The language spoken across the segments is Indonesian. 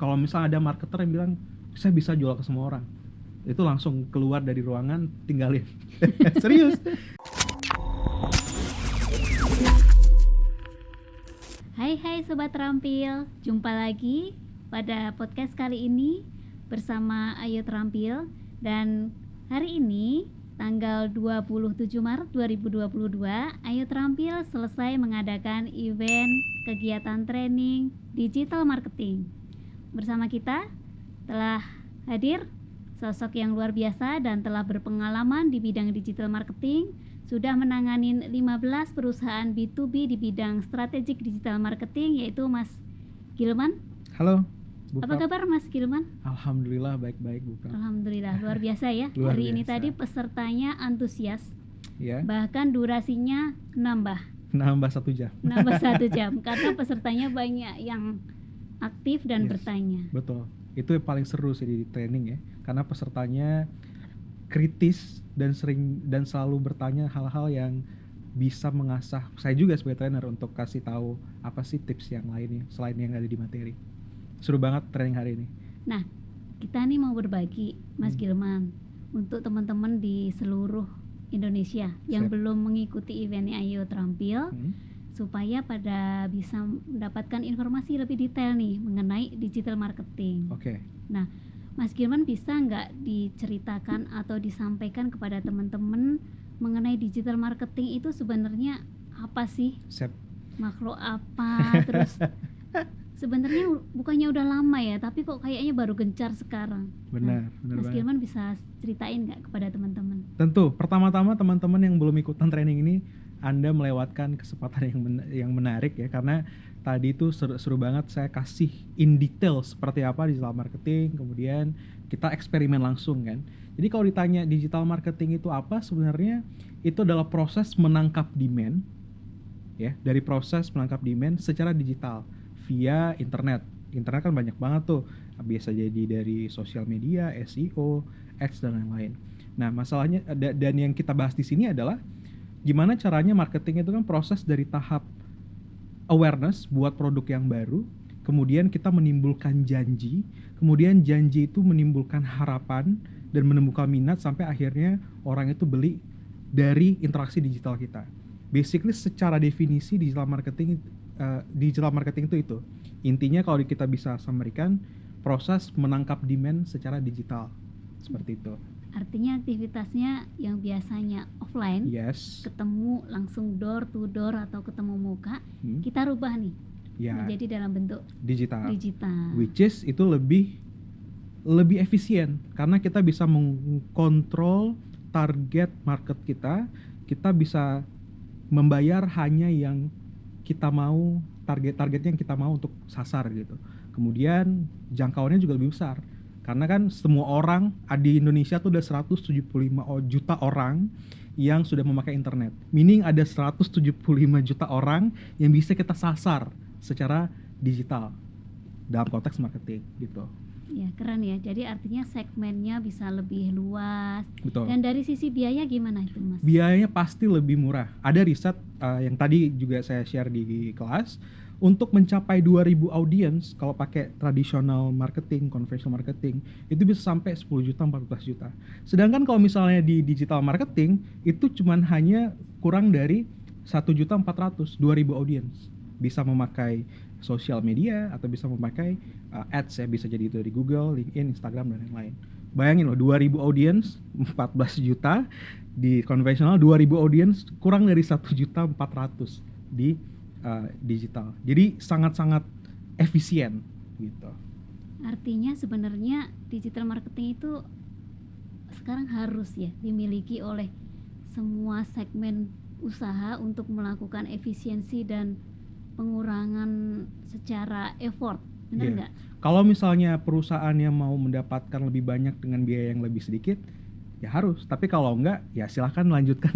Kalau misalnya ada marketer yang bilang saya bisa jual ke semua orang, itu langsung keluar dari ruangan, tinggalin. Serius. Hai Sobat Terampil, jumpa lagi pada podcast kali ini bersama Ayo Terampil. Dan hari ini tanggal 27 Maret 2022, Ayo Terampil selesai mengadakan event kegiatan training digital marketing. Bersama kita telah hadir sosok yang luar biasa dan telah berpengalaman di bidang digital marketing, sudah menanganin 15 perusahaan B2B di bidang strategik digital marketing, yaitu Mas Gilman. Halo, Apa kabar Mas Gilman? Alhamdulillah baik-baik, Bu Prab. Alhamdulillah, luar biasa ya. Luar Hari ini biasa. tadi pesertanya antusias, Ya, bahkan durasinya nambah nambah 1 jam. 1 jam karena pesertanya banyak yang aktif dan Yes. bertanya. Betul. Itu yang paling seru sih di training ya, karena pesertanya kritis dan selalu bertanya hal-hal yang bisa mengasah saya juga sebagai trainer untuk kasih tahu apa sih tips yang lainnya selain yang ada di materi. Seru banget training hari ini. Nah, kita nih mau berbagi Mas Gilman untuk teman-teman di seluruh Indonesia yang Siap. belum mengikuti eventnya Ayo Terampil, Hmm. supaya pada bisa mendapatkan informasi lebih detail nih mengenai digital marketing. Oke. Nah, Mas Gilman bisa nggak diceritakan atau disampaikan kepada teman-teman mengenai digital marketing itu sebenarnya apa sih? Siap. Makro apa? Terus sebenarnya bukannya udah lama ya, tapi kok kayaknya baru gencar sekarang. Benar Mas banget. Gilman bisa ceritain nggak kepada teman-teman? Tentu, pertama-tama teman-teman yang belum ikutan training ini, Anda melewatkan kesempatan yang menarik ya, karena tadi itu seru banget saya kasih in detail seperti apa digital marketing, kemudian kita eksperimen langsung kan. Jadi kalau ditanya digital marketing itu apa, sebenarnya itu adalah proses menangkap demand ya, dari proses menangkap demand secara digital via internet. Internet kan banyak banget tuh, biasa jadi dari sosial media, SEO, ads dan lain-lain. Nah, masalahnya dan yang kita bahas di sini adalah gimana caranya marketing itu kan proses dari tahap awareness buat produk yang baru, kemudian kita menimbulkan janji, kemudian janji itu menimbulkan harapan dan menemukan minat sampai akhirnya orang itu beli dari interaksi digital kita. Basically secara definisi digital marketing itu. Intinya kalau kita bisa summary-kan, proses menangkap demand secara digital. Seperti itu. Artinya aktivitasnya yang biasanya offline, Yes. ketemu langsung door to door atau ketemu muka, Hmm. kita rubah nih Ya, menjadi dalam bentuk digital. Which is itu lebih efisien karena kita bisa mengkontrol target market kita bisa membayar hanya yang kita mau, targetnya yang kita mau untuk sasar gitu. Kemudian jangkauannya juga lebih besar karena kan semua orang di Indonesia tuh ada 175 juta orang yang sudah memakai internet, meaning ada 175 juta orang yang bisa kita sasar secara digital dalam konteks marketing gitu. Ya, keren ya. Jadi artinya segmennya bisa lebih luas. Betul. Dan dari sisi biaya gimana itu, Mas? Biayanya pasti lebih murah. Ada riset yang tadi juga saya share di kelas, untuk mencapai 2000 audience kalau pakai traditional marketing, conventional marketing, itu bisa sampai 10 juta, 14 juta. Sedangkan kalau misalnya di digital marketing, itu cuman hanya kurang dari 1.400.000, 2000 audience. Bisa memakai sosial media atau bisa memakai ads ya, bisa jadi itu dari Google, LinkedIn, Instagram dan lain-lain. Bayangin loh, 2000 audience 14 juta di konvensional, 2000 audience kurang dari 1.400.000 di digital. Jadi sangat-sangat efisien gitu. Artinya sebenarnya digital marketing itu sekarang harus ya dimiliki oleh semua segmen usaha untuk melakukan efisiensi dan pengurangan secara effort. Benar Iya. nggak? Kalau misalnya perusahaan yang mau mendapatkan lebih banyak dengan biaya yang lebih sedikit, ya harus. Tapi kalau enggak, ya silahkan lanjutkan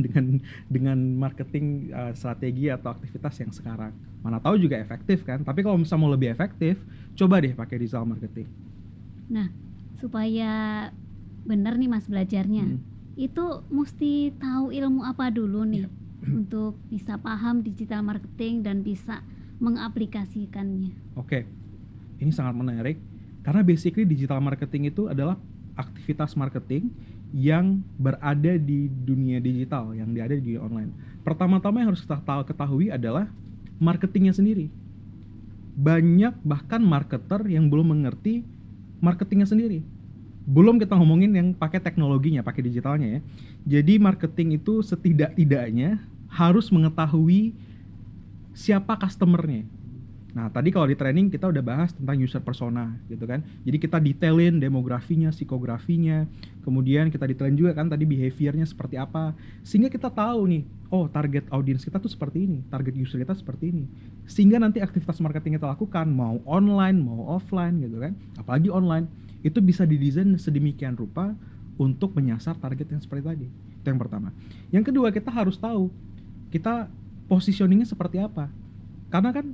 dengan marketing strategi atau aktivitas yang sekarang. Mana tahu juga efektif kan. Tapi kalau misalnya mau lebih efektif, coba deh pakai digital marketing. Nah, supaya benar nih Mas belajarnya, itu mesti tahu ilmu apa dulu nih untuk bisa paham digital marketing dan bisa mengaplikasikannya. Oke, ini sangat menarik. Karena basically digital marketing itu adalah aktivitas marketing yang berada di dunia digital, yang ada di dunia online. Pertama-tama yang harus kita ketahui adalah marketingnya sendiri. Banyak bahkan marketer yang belum mengerti marketingnya sendiri. Belum kita ngomongin yang pakai teknologinya, pakai digitalnya ya. Jadi marketing itu setidak-tidaknya harus mengetahui siapa customernya. Nah, tadi kalau di training kita udah bahas tentang user persona gitu kan. Jadi kita detailin demografinya, psikografinya, kemudian kita detailin juga kan tadi behaviornya seperti apa. Sehingga kita tahu nih, oh target audience kita tuh seperti ini, target user kita seperti ini. Sehingga nanti aktivitas marketing kita lakukan, mau online, mau offline gitu kan. Apalagi online, itu bisa didesain sedemikian rupa untuk menyasar target yang seperti tadi. Itu yang pertama. Yang kedua, kita harus tahu kita positioningnya seperti apa. Karena kan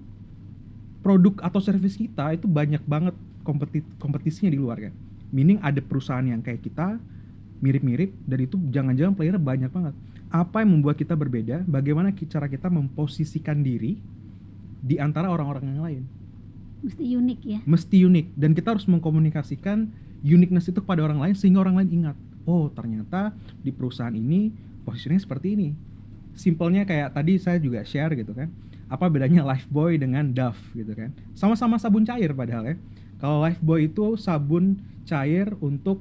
produk atau service kita itu banyak banget kompetisinya di luar kan. Meaning ada perusahaan yang kayak kita mirip-mirip dan itu jangan-jangan playernya banyak banget. Apa yang membuat kita berbeda? Bagaimana cara kita memposisikan diri di antara orang-orang yang lain? Mesti unik ya. Mesti unik, dan kita harus mengkomunikasikan uniqueness itu kepada orang lain sehingga orang lain ingat, oh ternyata di perusahaan ini posisinya seperti ini. Simpelnya kayak tadi saya juga share gitu kan, apa bedanya Lifebuoy dengan Dove gitu kan. Sama-sama sabun cair padahal ya. Kalau Lifebuoy itu sabun cair untuk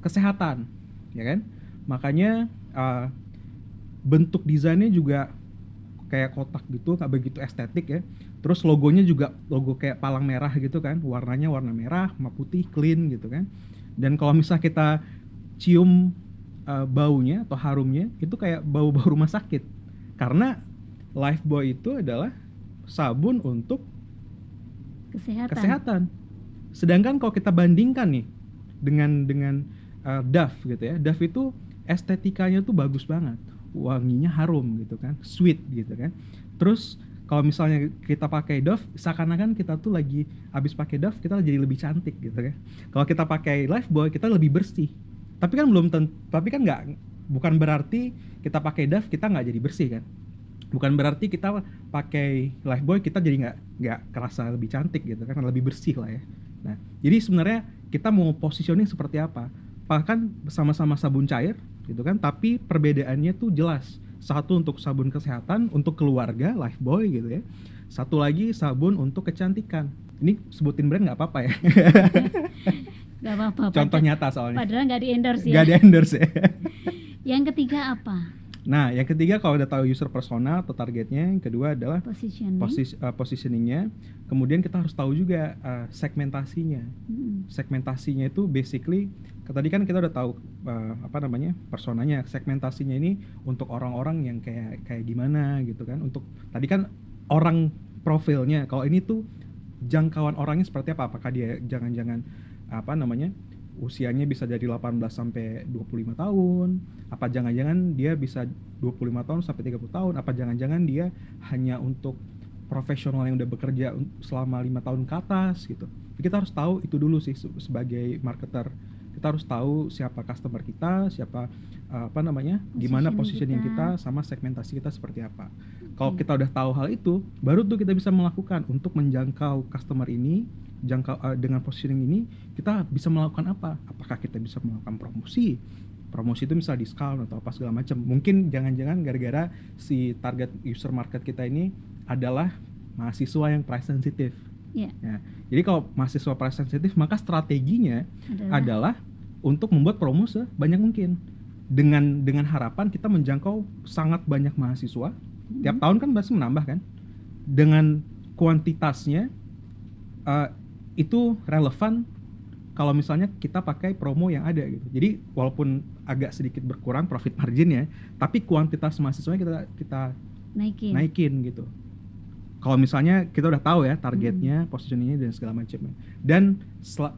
kesehatan ya kan. Makanya bentuk desainnya juga kayak kotak gitu, nggak begitu estetik ya. Terus logonya juga logo kayak palang merah gitu kan, warnanya warna merah sama putih, clean gitu kan. Dan kalau misalnya kita cium baunya atau harumnya itu kayak bau-bau rumah sakit. Karena Lifebuoy itu adalah sabun untuk kesehatan. Sedangkan kalau kita bandingkan nih dengan Dove gitu ya, Dove itu estetikanya tuh bagus banget, wanginya harum gitu kan, sweet gitu kan. Terus kalau misalnya kita pakai Dove, seakan-akan kita tuh lagi habis pakai Dove kita jadi lebih cantik gitu kan. Kalau kita pakai Lifebuoy kita lebih bersih. Tapi kan bukan berarti kita pakai Dove kita nggak jadi bersih kan. Bukan berarti kita pakai Lifebuoy kita jadi nggak kerasa lebih cantik gitu kan, lebih bersih lah ya. Nah, jadi sebenarnya kita mau positioning seperti apa? Bahkan sama-sama sabun cair gitu kan, tapi perbedaannya tuh jelas. Satu untuk sabun kesehatan untuk keluarga Lifebuoy gitu ya. Satu lagi sabun untuk kecantikan. Ini sebutin brand nggak apa-apa ya? Nggak apa-apa. Contoh nyata soalnya. Padahal nggak di-endorse ya. Nggak di-endorse ya. Yang ketiga apa? Nah, yang ketiga kalau udah tahu user persona atau targetnya, yang kedua adalah positioningnya. Kemudian kita harus tahu juga segmentasinya. Segmentasinya itu basically, tadi kan kita udah tahu personanya. Segmentasinya ini untuk orang-orang yang kayak gimana gitu kan. Untuk tadi kan orang profilnya. Kalau ini tuh jangkauan orangnya seperti apa? Apakah dia jangan-jangan usianya bisa dari 18 sampai 25 tahun, apa jangan-jangan dia bisa 25 tahun sampai 30 tahun, apa jangan-jangan dia hanya untuk profesional yang udah bekerja selama 5 tahun ke atas gitu. Kita harus tahu itu dulu sih sebagai marketer. Kita harus tahu siapa customer kita, siapa gimana positioning kita sama segmentasi kita seperti apa. Kalau kita udah tahu hal itu, baru tuh kita bisa melakukan untuk menjangkau customer ini. Dengan positioning ini kita bisa melakukan apa? Apakah kita bisa melakukan promosi itu misalnya diskon atau apa segala macam. Mungkin jangan-jangan gara-gara si target user market kita ini adalah mahasiswa yang price sensitive. Ya, jadi kalau mahasiswa price sensitive maka strateginya adalah untuk membuat promo sebanyak mungkin dengan harapan kita menjangkau sangat banyak mahasiswa. Tiap tahun kan pasti menambah kan, dengan kuantitasnya itu relevan kalau misalnya kita pakai promo yang ada gitu. Jadi walaupun agak sedikit berkurang profit marginnya, tapi kuantitas mahasiswanya kita naikin gitu. Kalau misalnya kita udah tahu ya targetnya, positioningnya dan segala macamnya, dan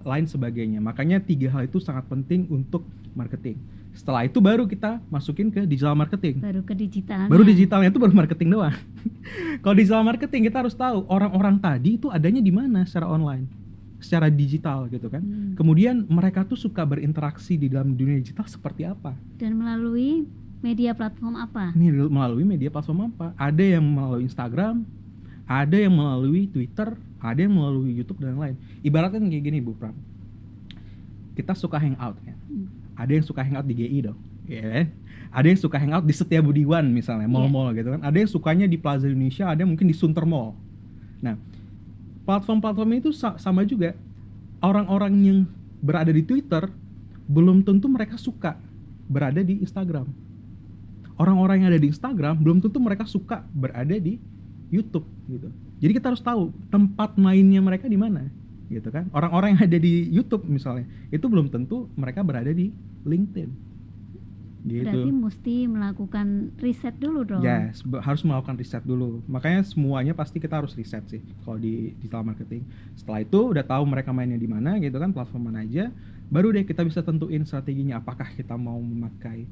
lain sebagainya. Makanya 3 hal itu sangat penting untuk marketing. Setelah itu baru kita masukin ke digital marketing. Baru ke digitalnya. Baru digitalnya itu baru marketing doang. Kalau digital marketing kita harus tahu orang-orang tadi itu adanya di mana secara online, secara digital gitu kan. Kemudian mereka tuh suka berinteraksi di dalam dunia digital seperti apa? Dan melalui media platform apa? Melalui media platform apa? Ada yang melalui Instagram, ada yang melalui Twitter, ada yang melalui YouTube dan lain. Ibaratnya kayak gini Bu Pram, kita suka hangout ya. Ada yang suka hangout di GI dong, ya kan? Ada yang suka hangout di Setiabudiwan misalnya, mall-mall gitu kan. Ada yang sukanya di Plaza Indonesia, ada yang mungkin di Sunter Mall. Nah, platform-platform itu sama juga. Orang-orang yang berada di Twitter belum tentu mereka suka berada di Instagram. Orang-orang yang ada di Instagram belum tentu mereka suka berada di YouTube gitu. Jadi kita harus tahu tempat mainnya mereka di mana, gitu kan? Orang-orang yang ada di YouTube misalnya, itu belum tentu mereka berada di LinkedIn. Gitu. Berarti mesti melakukan riset dulu dong. Yes, harus melakukan riset dulu. Makanya semuanya pasti kita harus riset sih kalau di digital marketing. Setelah itu udah tahu mereka mainnya di mana gitu kan, platform mana aja, baru deh kita bisa tentuin strateginya. Apakah kita mau memakai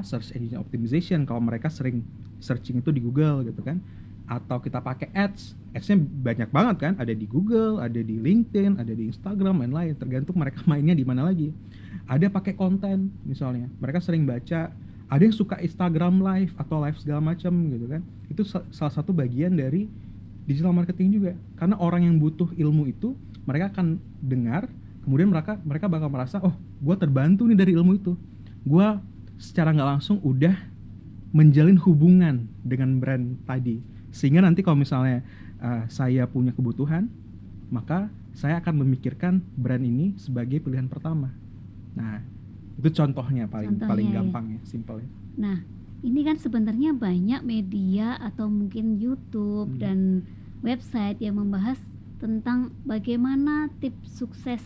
search engine optimization kalau mereka sering searching itu di Google gitu kan, atau kita pakai ads-nya banyak banget kan, ada di Google, ada di LinkedIn, ada di Instagram, lain-lain, tergantung mereka mainnya di mana lagi. Ada pakai konten misalnya, mereka sering baca, ada yang suka Instagram live atau live segala macam gitu kan, itu salah satu bagian dari digital marketing juga, karena orang yang butuh ilmu itu mereka akan dengar, kemudian mereka bakal merasa, oh gue terbantu nih dari ilmu itu, gue secara nggak langsung udah menjalin hubungan dengan brand tadi, sehingga nanti kalau misalnya saya punya kebutuhan, maka saya akan memikirkan brand ini sebagai pilihan pertama. Nah, itu contohnya paling gampang ya, simple ya. Nah, ini kan sebenarnya banyak media atau mungkin YouTube dan website yang membahas tentang bagaimana tips sukses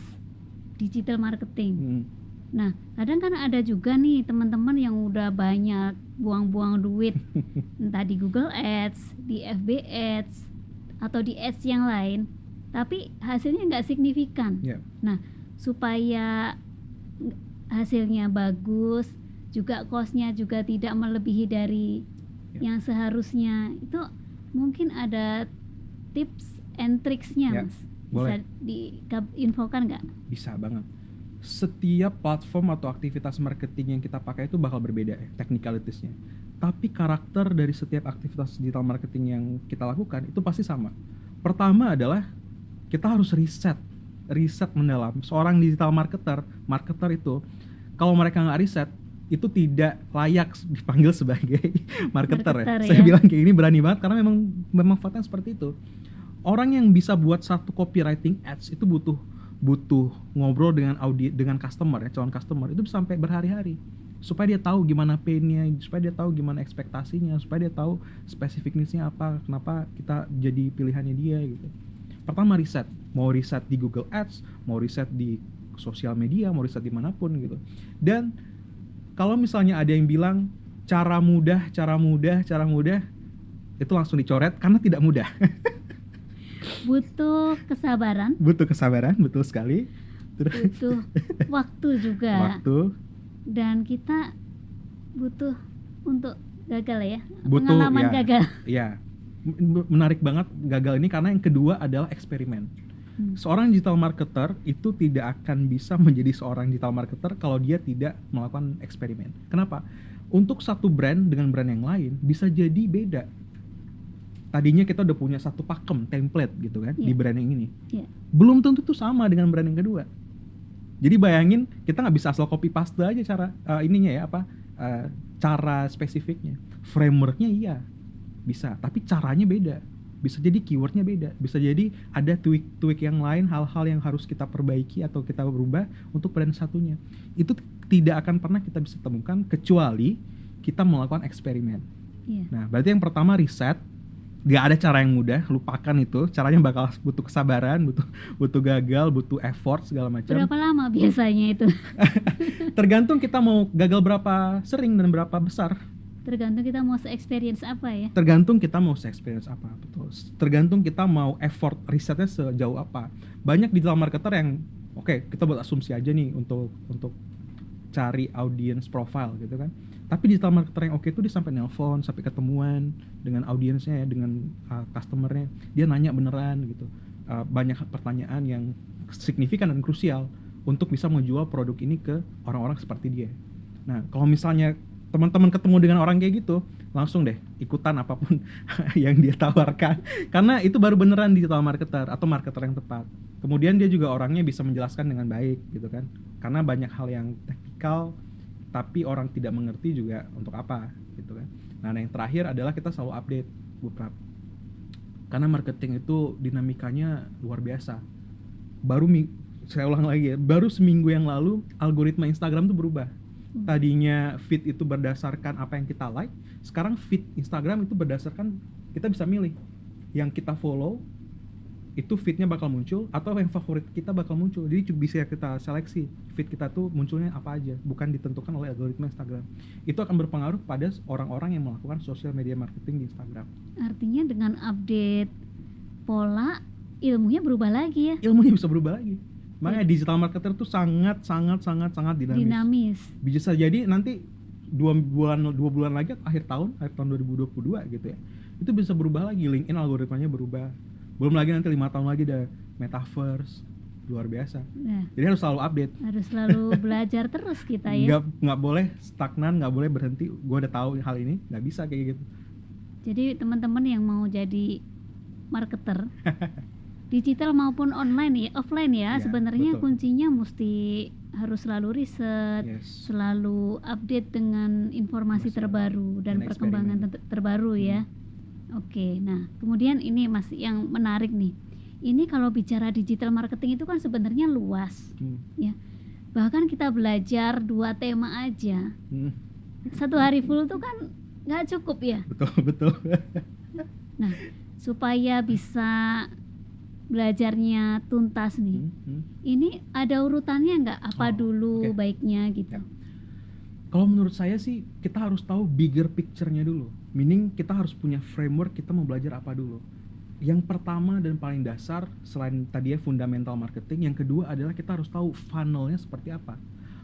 digital marketing. Nah, kadang kan ada juga nih teman-teman yang udah banyak buang-buang duit entah di Google Ads, di FB Ads, atau di ads yang lain, tapi hasilnya nggak signifikan. Nah, supaya hasilnya bagus, juga cost-nya juga tidak melebihi dari yang seharusnya, itu mungkin ada tips and tricks-nya, Mas. Bisa diinfokan nggak? Bisa banget. Setiap platform atau aktivitas marketing yang kita pakai itu bakal berbeda ya, technicalities-nya. Tapi karakter dari setiap aktivitas digital marketing yang kita lakukan itu pasti sama. Pertama adalah kita harus riset mendalam. Seorang digital marketer itu kalau mereka nggak riset, itu tidak layak dipanggil sebagai marketer ya. Saya bilang kayak gini berani banget karena memang faktanya seperti itu. Orang yang bisa buat satu copywriting ads itu butuh ngobrol dengan dengan customer ya, calon customer itu sampai berhari-hari, supaya dia tahu gimana pain-nya, supaya dia tahu gimana ekspektasinya, supaya dia tahu specific needs-nya apa, kenapa kita jadi pilihannya dia gitu. Pertama riset, mau riset di Google Ads, mau riset di sosial media, mau riset dimanapun gitu. Dan kalau misalnya ada yang bilang cara mudah itu langsung dicoret karena tidak mudah. Butuh kesabaran, betul sekali. Butuh waktu juga. Dan kita butuh untuk gagal ya, pengalaman gagal. Iya, menarik banget gagal ini karena yang kedua adalah eksperimen. Seorang digital marketer itu tidak akan bisa menjadi seorang digital marketer kalau dia tidak melakukan eksperimen. Kenapa? Untuk satu brand dengan brand yang lain bisa jadi beda. Tadinya kita udah punya satu pakem template gitu kan di brand yang ini, belum tentu itu sama dengan brand yang kedua. Jadi bayangin kita nggak bisa asal copy paste aja cara cara spesifiknya, frameworknya iya bisa, tapi caranya beda. Bisa jadi keywordnya beda, bisa jadi ada tweak yang lain, hal-hal yang harus kita perbaiki atau kita berubah untuk brand satunya. Itu tidak akan pernah kita bisa temukan kecuali kita melakukan eksperimen. Nah, berarti yang pertama riset. Gak ada cara yang mudah, lupakan itu. Caranya bakal butuh kesabaran, butuh gagal, butuh effort segala macam. Berapa lama biasanya itu? Tergantung kita mau gagal berapa sering dan berapa besar. Tergantung kita mau se-experience apa ya? Betul. Tergantung kita mau effort risetnya sejauh apa. Banyak digital marketer yang kita buat asumsi aja nih untuk cari audience profile gitu kan. Tapi digital marketer yang itu dia sampai nelpon, sampai ketemuan dengan audiensnya ya, dengan customernya, dia nanya beneran gitu. Banyak pertanyaan yang signifikan dan krusial untuk bisa menjual produk ini ke orang-orang seperti dia. Nah, kalau misalnya teman-teman ketemu dengan orang kayak gitu, langsung deh ikutan apapun yang dia tawarkan, karena itu baru beneran digital marketer atau marketer yang tepat. Kemudian dia juga orangnya bisa menjelaskan dengan baik gitu kan, karena banyak hal yang teknikal tapi orang tidak mengerti juga untuk apa gitu kan. Nah yang terakhir adalah kita selalu update beberapa, karena marketing itu dinamikanya luar biasa. Saya ulang lagi ya, baru seminggu yang lalu algoritma Instagram tuh berubah. Tadinya feed itu berdasarkan apa yang kita like, sekarang feed Instagram itu berdasarkan kita bisa milih yang kita follow itu feednya bakal muncul atau yang favorit kita bakal muncul. Jadi bisa kita seleksi feed kita tuh munculnya apa aja, bukan ditentukan oleh algoritma Instagram. Itu akan berpengaruh pada orang-orang yang melakukan social media marketing di Instagram. Artinya dengan update pola, ilmunya berubah lagi ya. Ilmunya bisa berubah lagi. Makanya digital marketer tuh sangat dinamis. Bisa jadi nanti 2 bulan lagi akhir tahun 2022 gitu ya, itu bisa berubah lagi, LinkedIn algoritmanya berubah. Belum lagi nanti 5 tahun lagi ada metaverse, luar biasa. Nah, jadi harus selalu update, harus selalu belajar terus kita ya. Nggak boleh stagnan, nggak boleh berhenti. Gue udah tahu hal ini, nggak bisa kayak gitu. Jadi teman-teman yang mau jadi marketer digital maupun online ya, offline ya, sebenarnya kuncinya mesti harus selalu riset, selalu update dengan informasi terbaru dan perkembangan terbaru ya. Oke, nah kemudian ini Mas yang menarik nih. Ini kalau bicara digital marketing itu kan sebenarnya luas, ya. Bahkan kita belajar 2 tema aja, 1 hari full tuh kan nggak cukup ya. Betul. Nah, supaya bisa belajarnya tuntas nih, ini ada urutannya nggak? Apa dulu baiknya gitu? Kalau menurut saya sih kita harus tahu bigger picture-nya dulu. Meaning kita harus punya framework kita mau belajar apa dulu. Yang pertama dan paling dasar selain tadi ya fundamental marketing, yang kedua adalah kita harus tahu funnel-nya seperti apa.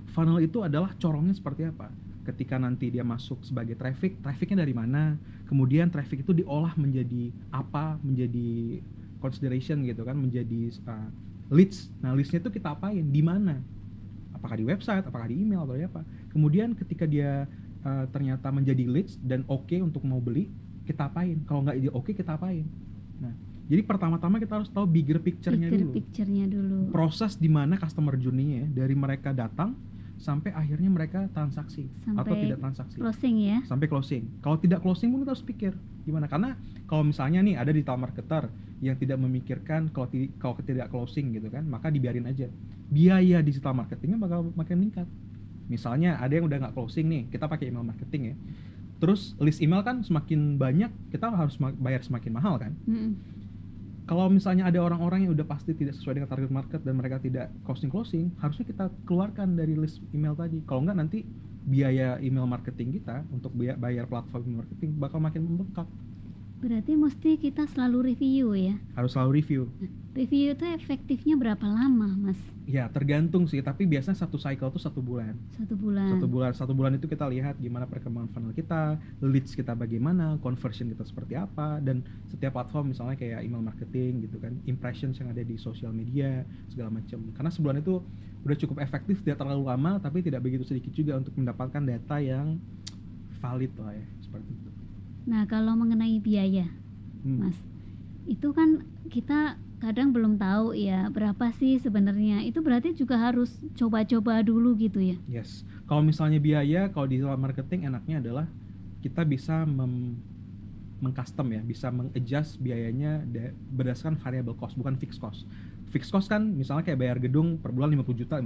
Funnel itu adalah corongnya seperti apa. Ketika nanti dia masuk sebagai trafficnya dari mana, kemudian traffic itu diolah menjadi apa, menjadi consideration gitu kan, menjadi leads. Nah leads-nya itu kita apain, di mana? Apakah di website, apakah di email atau apa? Kemudian ketika dia ternyata menjadi leads dan oke untuk mau beli, kita apain? Kalau nggak oke, kita apain? Nah, jadi pertama-tama kita harus tahu bigger picture-nya dulu. Proses di mana customer journey-nya dari mereka datang sampai akhirnya mereka transaksi atau tidak transaksi. Closing ya. Sampai closing. Kalau tidak closing pun kita harus pikir gimana, karena kalau misalnya nih ada digital marketer yang tidak memikirkan kalau tidak closing gitu kan, maka dibiarin aja. Biaya digital marketingnya bakal makin meningkat. Misalnya ada yang udah nggak closing nih, kita pakai email marketing ya. Terus list email kan semakin banyak, kita harus bayar semakin mahal kan. Kalau misalnya ada orang-orang yang udah pasti tidak sesuai dengan target market dan mereka tidak closing, harusnya kita keluarkan dari list email tadi. Kalau nggak nanti biaya email marketing kita untuk bayar platform email marketing bakal makin membengkak. Berarti mesti kita selalu review ya? Harus selalu review. Review itu efektifnya berapa lama, Mas? Ya tergantung sih, tapi biasanya 1 cycle tuh 1 bulan. 1 bulan. 1 bulan itu kita lihat gimana perkembangan funnel kita, leads kita bagaimana, conversion kita seperti apa, dan setiap platform misalnya kayak email marketing gitu kan, impressions yang ada di sosial media segala macam. Karena sebulan itu udah cukup efektif, tidak terlalu lama, tapi tidak begitu sedikit juga untuk mendapatkan data yang valid lah ya, seperti itu. Nah kalau mengenai biaya, Mas, itu kan kita kadang belum tahu ya berapa sih sebenarnya. Itu berarti juga harus coba-coba dulu gitu ya? Yes. Kalau misalnya biaya, kalau di digital marketing enaknya adalah kita bisa meng-custom ya, bisa meng-adjust biayanya berdasarkan variable cost, bukan fixed cost. Fixed cost kan misalnya kayak bayar gedung per bulan 50 juta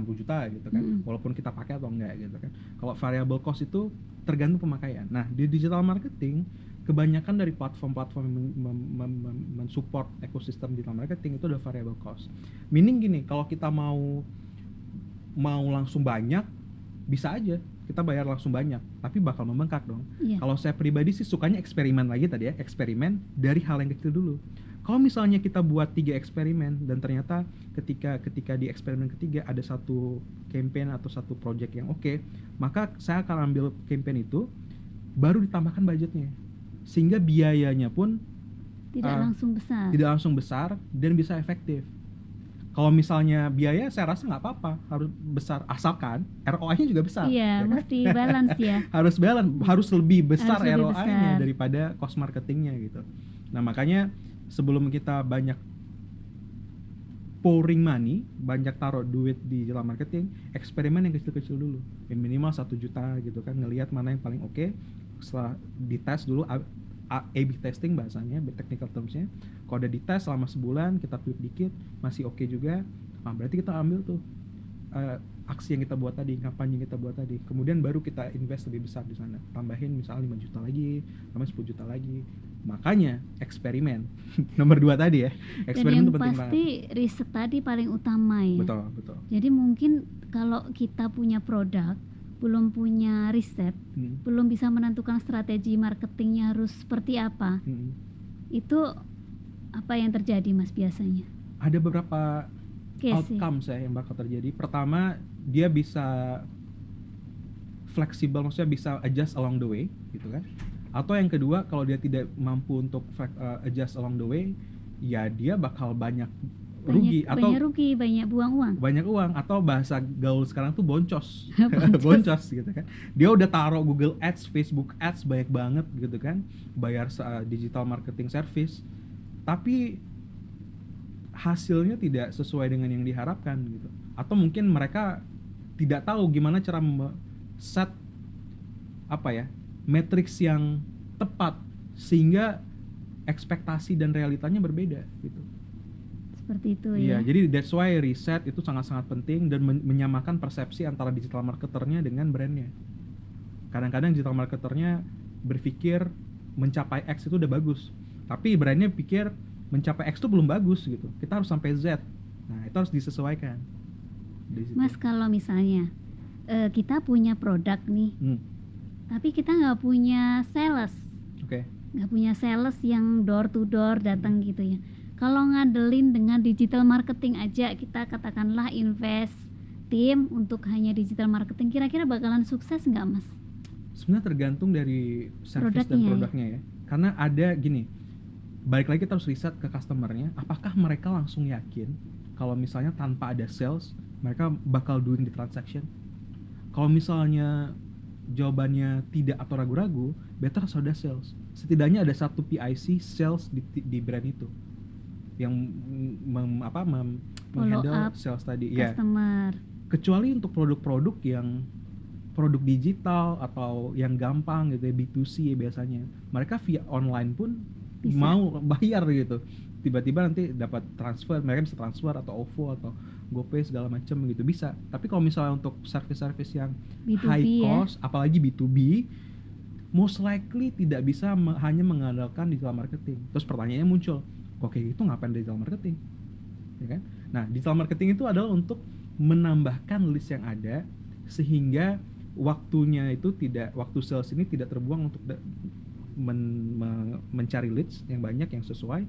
gitu kan, walaupun kita pakai atau enggak gitu kan. Kalau variable cost itu tergantung pemakaian. Nah di digital marketing kebanyakan dari platform-platform mensupport ekosistem digital marketing itu ada variable cost. Meaning gini, kalau kita mau langsung banyak, bisa aja kita bayar langsung banyak, tapi bakal membengkak dong. Kalau saya pribadi sih sukanya eksperimen lagi tadi ya, eksperimen dari hal yang kecil dulu. Kalau misalnya kita buat 3 eksperimen dan ternyata ketika di eksperimen ketiga ada satu campaign atau satu project yang oke, maka saya akan ambil campaign itu, baru ditambahkan budgetnya, sehingga biayanya pun tidak langsung besar dan bisa efektif. Kalau misalnya biaya saya rasa nggak apa-apa, harus besar asalkan ROI-nya juga besar. Iya, Ya kan? mesti balance ya. Harus balance, harus lebih besar Harus lebih ROI-nya besar. daripada cost marketingnya gitu. Nah makanya sebelum kita banyak pouring money, banyak taruh duit di digital marketing, eksperimen yang kecil-kecil dulu, yang minimal 1 juta gitu kan, ngelihat mana yang paling oke. Setelah dites dulu, A/B testing bahasanya, technical termsnya. Kalau udah dites selama sebulan, kita tweak dikit, masih oke juga, nah berarti kita ambil tuh aksi yang kita buat tadi, kampanye yang kita buat tadi, kemudian baru kita invest lebih besar di sana, tambahin misalnya 5 juta lagi, tambah 10 juta lagi. Makanya eksperimen nomor 2 tadi ya, Dan eksperimen yang itu penting pasti banget. riset tadi paling utama ya. Betul. Jadi mungkin kalau kita punya produk, belum punya riset, belum bisa menentukan strategi marketingnya harus seperti apa, itu apa yang terjadi Mas biasanya? Ada beberapa Case ya? outcomes ya yang bakal terjadi. Pertama, dia bisa fleksibel, maksudnya bisa adjust along the way gitu kan. Atau yang kedua, kalau dia tidak mampu untuk adjust along the way, ya dia bakal banyak rugi, atau banyak rugi, banyak buang uang. banyak uang, atau bahasa gaul sekarang tuh boncos. Boncos. Boncos gitu kan. Dia udah taruh Google Ads, Facebook Ads banyak banget gitu kan, bayar digital marketing service, tapi hasilnya tidak sesuai dengan yang diharapkan gitu. Atau mungkin mereka tidak tahu gimana cara set matriks yang tepat sehingga ekspektasi dan realitanya berbeda gitu. Seperti itu Iya, ya. jadi that's why riset itu sangat-sangat penting dan menyamakan persepsi antara digital marketernya dengan brandnya. Kadang-kadang digital marketernya berpikir mencapai X itu udah bagus, tapi brandnya pikir mencapai X itu belum bagus gitu. Kita harus sampai Z. Nah, itu harus disesuaikan. Mas, kalau misalnya kita punya produk nih, tapi kita nggak punya sales, nggak punya sales yang door to door datang gitu ya. Kalau ngandelin dengan digital marketing aja, kita katakanlah invest tim untuk hanya digital marketing, kira-kira bakalan sukses nggak Mas? Sebenarnya tergantung dari service dan produknya ya. Karena ada gini, balik lagi kita harus riset ke customernya, apakah mereka langsung yakin kalau misalnya tanpa ada sales mereka bakal doing the transaction. Kalau misalnya jawabannya tidak atau ragu-ragu, better harus ada sales. Setidaknya ada satu PIC sales di brand itu yang menghandle sales tadi customer. Kecuali untuk produk-produk yang produk digital atau yang gampang gitu ya, B2C ya biasanya, mereka via online pun bisa mau bayar gitu, tiba-tiba nanti dapat transfer, mereka bisa transfer atau OVO atau GoPay segala macam gitu bisa. Tapi kalau misalnya untuk service-service yang B2B high cost apalagi B2B, most likely tidak bisa hanya mengandalkan digital marketing. Terus pertanyaannya muncul, kok kayak gitu ngapain digital marketing, ya kan? Nah, digital marketing itu adalah untuk menambahkan list yang ada sehingga waktunya itu waktu sales ini tidak terbuang untuk mencari leads yang banyak yang sesuai.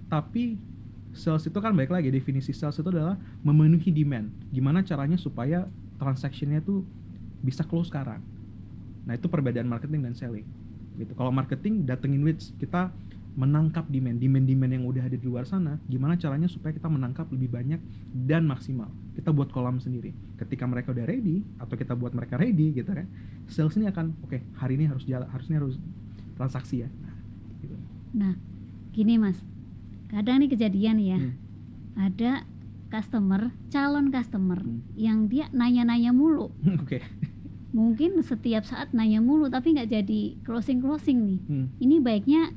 Tapi sales itu kan balik lagi, definisi sales itu adalah memenuhi demand. Gimana caranya supaya transactionnya tuh bisa close sekarang. Nah, itu perbedaan marketing dan selling gitu. Kalau marketing datengin leads, kita menangkap demand yang udah ada di luar sana. Gimana caranya supaya kita menangkap lebih banyak dan maksimal. Kita buat kolam sendiri. Ketika mereka udah ready atau kita buat mereka ready gitu kan, sales ini akan oke, hari ini harus jalan, harusnya harus transaksi ya. Gitu. Nah, gini Mas, kadang nih kejadian ya, ada calon customer yang dia nanya-nanya mulu. Mungkin setiap saat nanya mulu tapi nggak jadi closing nih. Ini baiknya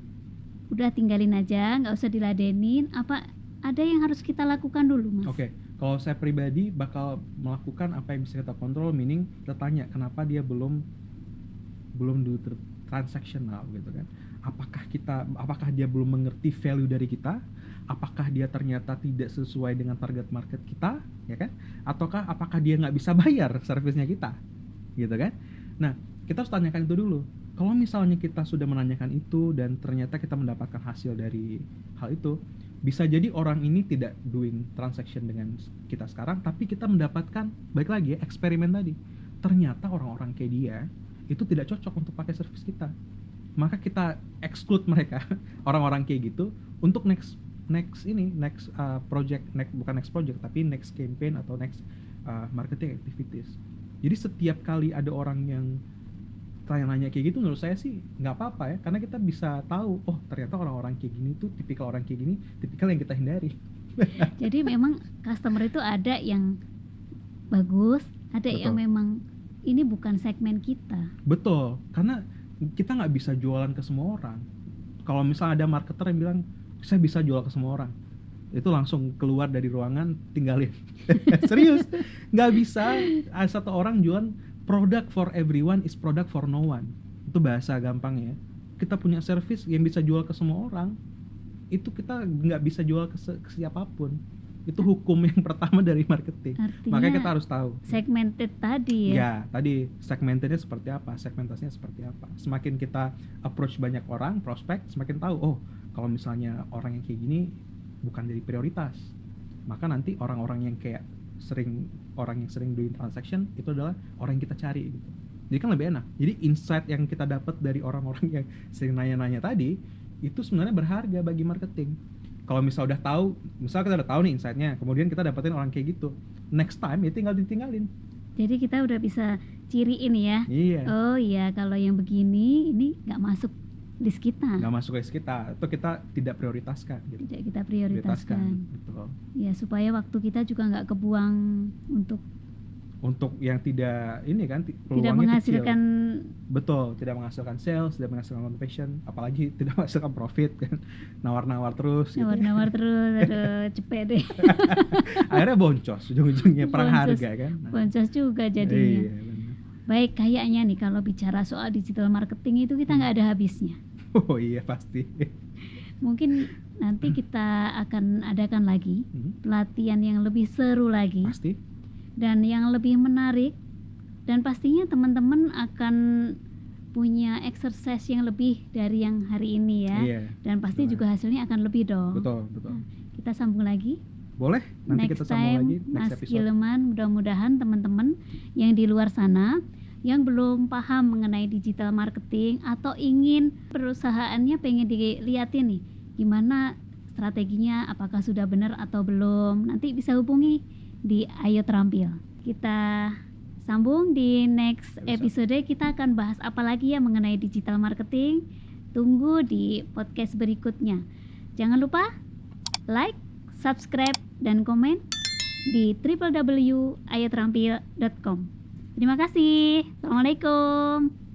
udah tinggalin aja, nggak usah diladenin. Apa ada yang harus kita lakukan dulu Mas? Kalau saya pribadi bakal melakukan apa yang bisa kita kontrol, meaning kita tanya kenapa dia belum do transactional gitu kan. Apakah dia belum mengerti value dari kita? Apakah dia ternyata tidak sesuai dengan target market kita, ya kan? Ataukah apakah dia nggak bisa bayar servisnya kita, gitu kan? Nah, kita harus tanyakan itu dulu. Kalau misalnya kita sudah menanyakan itu dan ternyata kita mendapatkan hasil dari hal itu, bisa jadi orang ini tidak doing transaction dengan kita sekarang, tapi kita mendapatkan, balik lagi ya, eksperimen tadi. Ternyata orang-orang kayak dia itu tidak cocok untuk pakai service kita. Maka kita exclude mereka, orang-orang kayak gitu, untuk next bukan next project tapi next campaign atau next marketing activities. Jadi setiap kali ada orang yang tanya-nanya kayak gitu, menurut saya sih nggak apa-apa ya, karena kita bisa tahu, oh ternyata orang-orang kayak gini tuh tipikal orang kayak gini, tipikal yang kita hindari. Jadi memang customer itu ada yang bagus, ada yang Betul. memang ini bukan segmen kita. Betul, karena kita nggak bisa jualan ke semua orang. Kalau misalnya ada marketer yang bilang saya bisa jual ke semua orang, itu langsung keluar dari ruangan, tinggalin. Serius, nggak bisa. Ada satu orang jualan product for everyone is product for no one. Itu bahasa gampang ya. Kita punya service yang bisa jual ke semua orang, itu kita nggak bisa jual ke siapapun. Itu hukum yang pertama dari marketing. Artinya Makanya kita harus tahu segmented tadi ya. ya, tadi segmentednya seperti apa, segmentasinya seperti apa. Semakin kita approach banyak orang, prospek, semakin tahu, oh kalau misalnya orang yang kayak gini bukan jadi prioritas, maka nanti orang-orang yang kayak orang yang sering doing transaction itu adalah orang yang kita cari gitu. Jadi kan lebih enak. Jadi insight yang kita dapat dari orang-orang yang sering nanya-nanya tadi itu sebenarnya berharga bagi marketing. Kalau misal udah tahu, misal kita udah tahu nih insight-nya, kemudian kita dapetin orang kayak gitu, next time ya tinggal ditinggalin. Jadi kita udah bisa ciriin ya. Iya. Oh iya, kalau yang begini ini nggak masuk list kita. Nggak masuk list kita, atau kita tidak prioritaskan gitu. Tidak kita prioritaskan. Betul. Ya supaya waktu kita juga nggak kebuang untuk yang tidak ini kan tidak peluangnya menghasilkan kecil. Betul, tidak menghasilkan sales, tidak menghasilkan conversion, apalagi tidak menghasilkan profit kan. Nawar-nawar terus gitu. nawar-nawar terus, aduh cepet deh. Akhirnya boncos ujung-ujungnya, perang Boncos. harga kan. Boncos juga jadinya. Iya, benar. Baik, kayaknya nih kalau bicara soal digital marketing itu kita nggak ada habisnya. Oh iya pasti. Mungkin nanti kita akan adakan lagi pelatihan yang lebih seru lagi Pasti. dan yang lebih menarik, dan pastinya teman-teman akan punya exercise yang lebih dari yang hari ini ya. Iya. Dan pasti Betul. juga hasilnya akan lebih dong. Betul. Kita sambung lagi. Boleh, nanti Next kita sambung time, lagi Mas next episode. Gilman, mudah-mudahan teman-teman yang di luar sana yang belum paham mengenai digital marketing atau ingin perusahaannya pengen dilihatin nih gimana strateginya, apakah sudah benar atau belum, nanti bisa hubungi di Ayo Terampil. Kita sambung di next episode. Kita akan bahas apa lagi ya mengenai digital marketing. Tunggu di podcast berikutnya. Jangan lupa like, subscribe, dan komen di www.ayoterampil.com. Terima kasih. Assalamualaikum.